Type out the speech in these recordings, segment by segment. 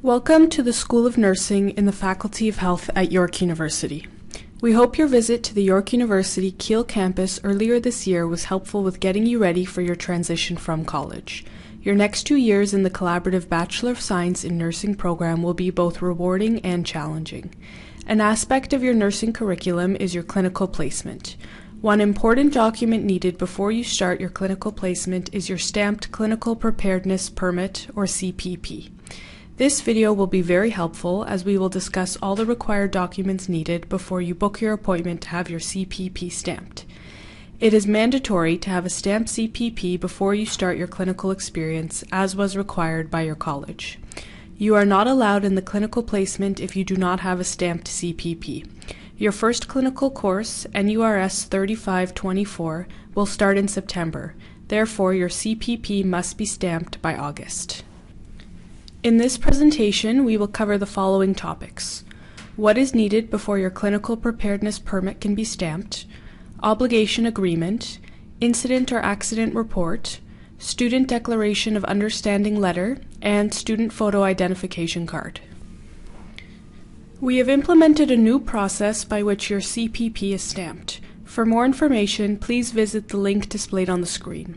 Welcome to the School of Nursing in the Faculty of Health at York University. We hope your visit to the York University Kiel campus earlier this year was helpful with getting you ready for your transition from college. Your next 2 years in the collaborative Bachelor of Science in Nursing program will be both rewarding and challenging. An aspect of your nursing curriculum is your clinical placement. One important document needed before you start your clinical placement is your stamped Clinical Preparedness Permit, or CPP. This video will be very helpful as we will discuss all the required documents needed before you book your appointment to have your CPP stamped. It is mandatory to have a stamped CPP before you start your clinical experience, as was required by your college. You are not allowed in the clinical placement if you do not have a stamped CPP. Your first clinical course, NURS 3524, will start in September. Therefore, your CPP must be stamped by August. In this presentation, we will cover the following topics: what is needed before your clinical preparedness permit can be stamped, obligation agreement, incident or accident report, student declaration of understanding letter, and student photo identification card. We have implemented a new process by which your CPP is stamped. For more information, please visit the link displayed on the screen.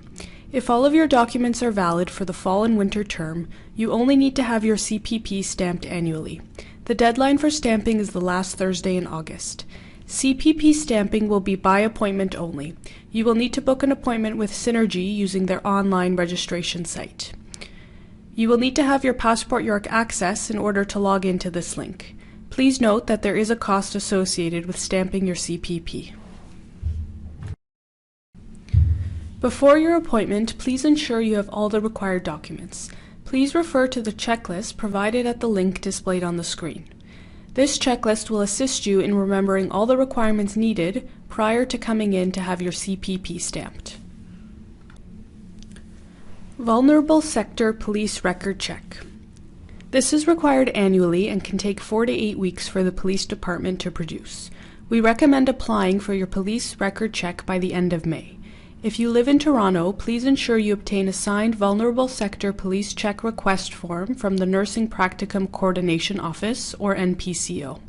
If all of your documents are valid for the fall and winter term, you only need to have your CPP stamped annually. The deadline for stamping is the last Thursday in August. CPP stamping will be by appointment only. You will need to book an appointment with Synergy using their online registration site. You will need to have your Passport York access in order to log into this link. Please note that there is a cost associated with stamping your CPP. Before your appointment, please ensure you have all the required documents. Please refer to the checklist provided at the link displayed on the screen. This checklist will assist you in remembering all the requirements needed prior to coming in to have your CPP stamped. Vulnerable Sector Police Record Check. This is required annually and can take 4 to 8 weeks for the police department to produce. We recommend applying for your police record check by the end of May. If you live in Toronto, please ensure you obtain a signed Vulnerable Sector Police Check Request form from the Nursing Practicum Coordination Office, or NPCO.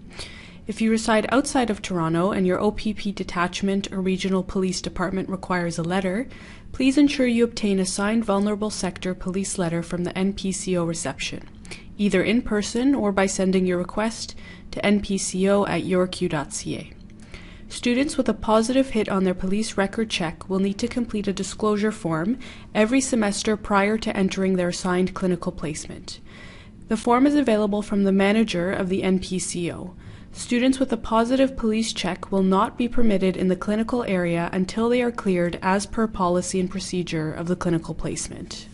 If you reside outside of Toronto and your OPP detachment or regional police department requires a letter, please ensure you obtain a signed Vulnerable Sector Police letter from the NPCO reception, either in person or by sending your request to npco@yorku.ca. Students with a positive hit on their police record check will need to complete a disclosure form every semester prior to entering their assigned clinical placement. The form is available from the manager of the NPCO. Students with a positive police check will not be permitted in the clinical area until they are cleared as per policy and procedure of the clinical placement.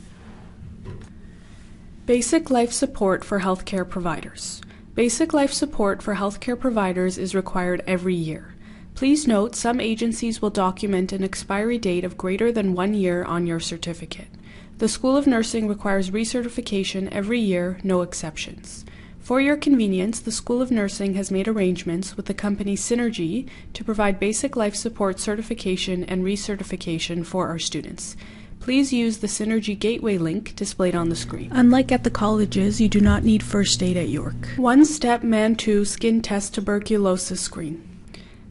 Basic life support for healthcare providers. Basic life support for healthcare providers is required every year. Please note some agencies will document an expiry date of greater than 1 year on your certificate. The School of Nursing requires recertification every year, no exceptions. For your convenience, the School of Nursing has made arrangements with the company Synergy to provide basic life support certification and recertification for our students. Please use the Synergy Gateway link displayed on the screen. Unlike at the colleges, you do not need first aid at York. One-step MAN2 skin test tuberculosis screen.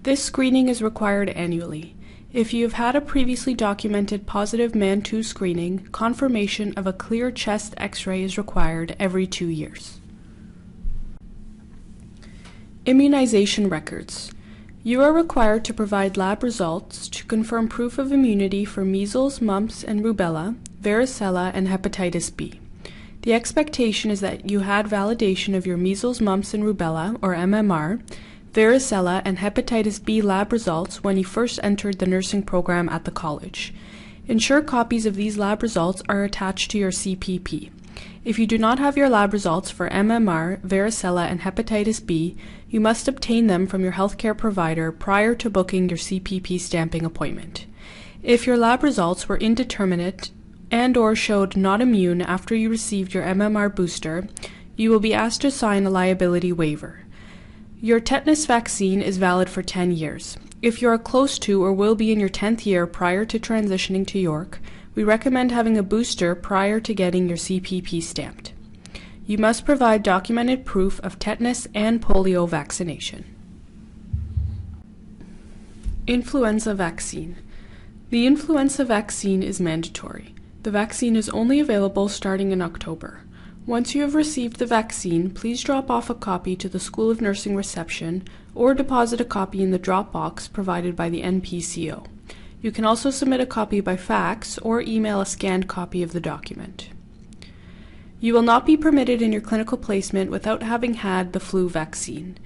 This screening is required annually. If you have had a previously documented positive MAN2 screening, confirmation of a clear chest X-ray is required every 2 years. Immunization records. You are required to provide lab results to confirm proof of immunity for measles, mumps, and rubella, varicella, and hepatitis B. The expectation is that you had validation of your measles, mumps, and rubella, or MMR, varicella, and hepatitis B lab results when you first entered the nursing program at the college. Ensure copies of these lab results are attached to your CPP. If you do not have your lab results for MMR, varicella, and hepatitis B, you must obtain them from your healthcare provider prior to booking your CPP stamping appointment. If your lab results were indeterminate and/or showed not immune after you received your MMR booster, you will be asked to sign a liability waiver. Your tetanus vaccine is valid for 10 years. If you are close to or will be in your 10th year prior to transitioning to York, we recommend having a booster prior to getting your CPP stamped. You must provide documented proof of tetanus and polio vaccination. Influenza vaccine. The influenza vaccine is mandatory. The vaccine is only available starting in October. Once you have received the vaccine, please drop off a copy to the School of Nursing reception or deposit a copy in the drop box provided by the NPCO. You can also submit a copy by fax or email a scanned copy of the document. You will not be permitted in your clinical placement without having had the flu vaccine.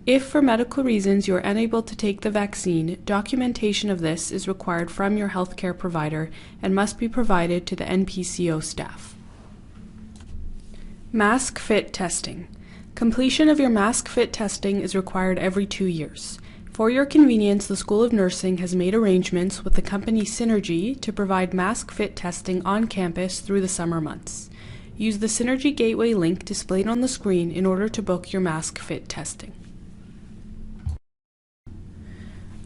If for medical reasons you are unable to take the vaccine, documentation of this is required from your healthcare provider and must be provided to the NPCO staff. Mask fit testing. Completion of your mask fit testing is required every 2 years. For your convenience, the School of Nursing has made arrangements with the company Synergy to provide mask fit testing on campus through the summer months. Use the Synergy Gateway link displayed on the screen in order to book your mask fit testing.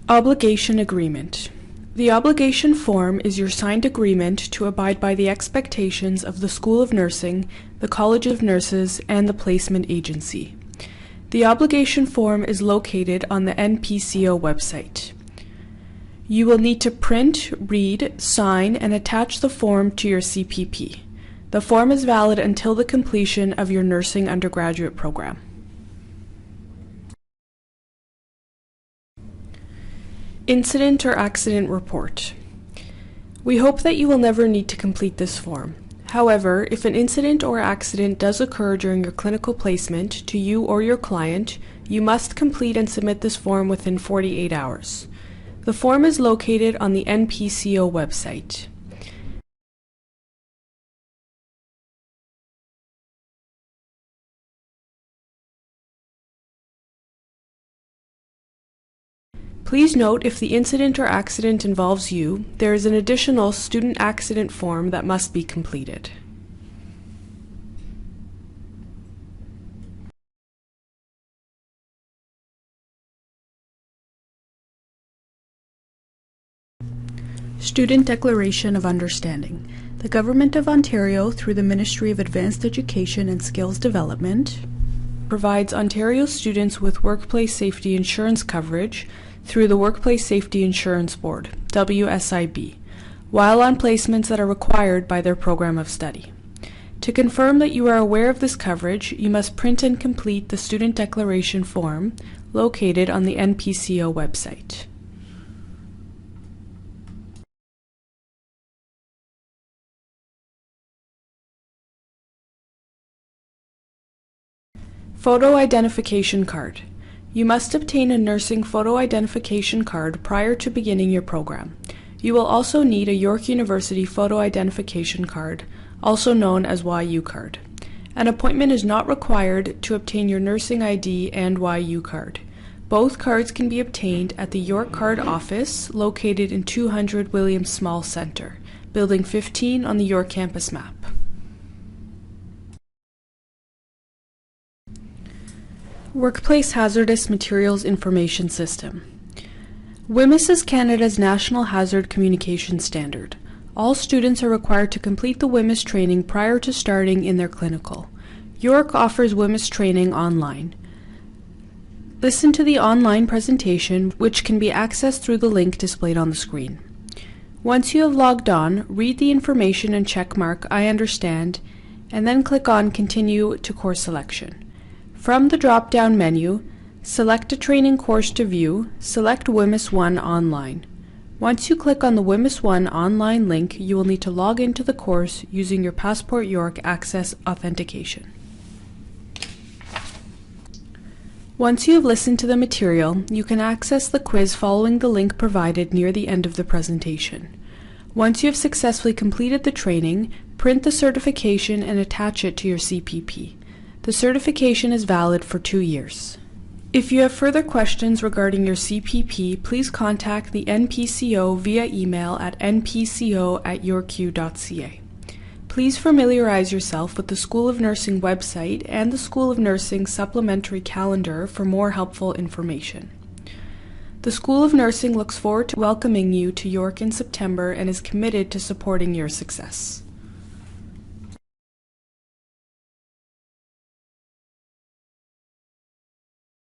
Obligation agreement. The obligation form is your signed agreement to abide by the expectations of the School of Nursing, the College of Nurses, and the placement agency. The obligation form is located on the NPCO website. You will need to print, read, sign, and attach the form to your CPP. The form is valid until the completion of your nursing undergraduate program. Incident or accident report. We hope that you will never need to complete this form. However, if an incident or accident does occur during your clinical placement to you or your client, you must complete and submit this form within 48 hours. The form is located on the NPCO website. Please note, if the incident or accident involves you, there is an additional student accident form that must be completed. Student Declaration of Understanding. The Government of Ontario, through the Ministry of Advanced Education and Skills Development, provides Ontario students with workplace safety insurance coverage through the Workplace Safety Insurance Board, WSIB, while on placements that are required by their program of study. To confirm that you are aware of this coverage, you must print and complete the Student Declaration form located on the NPCO website. Photo identification card. You must obtain a nursing photo identification card prior to beginning your program. You will also need a York University photo identification card, also known as YU card. An appointment is not required to obtain your nursing ID and YU card. Both cards can be obtained at the York Card office located in 200 William Small Centre, Building 15 on the York campus map. Workplace Hazardous Materials Information System. WHMIS is Canada's National Hazard Communication Standard. All students are required to complete the WHMIS training prior to starting in their clinical. York offers WHMIS training online. Listen to the online presentation, which can be accessed through the link displayed on the screen. Once you have logged on, read the information and checkmark I understand, and then click on Continue to Course Selection. From the drop-down menu, select a training course to view, select WHMIS 1 Online. Once you click on the WHMIS 1 Online link, you will need to log into the course using your Passport York Access authentication. Once you have listened to the material, you can access the quiz following the link provided near the end of the presentation. Once you have successfully completed the training, print the certification and attach it to your CPP. The certification is valid for 2 years. If you have further questions regarding your CPP, please contact the NPCO via email at npco@yorku.ca. Please familiarize yourself with the School of Nursing website and the School of Nursing supplementary calendar for more helpful information. The School of Nursing looks forward to welcoming you to York in September and is committed to supporting your success.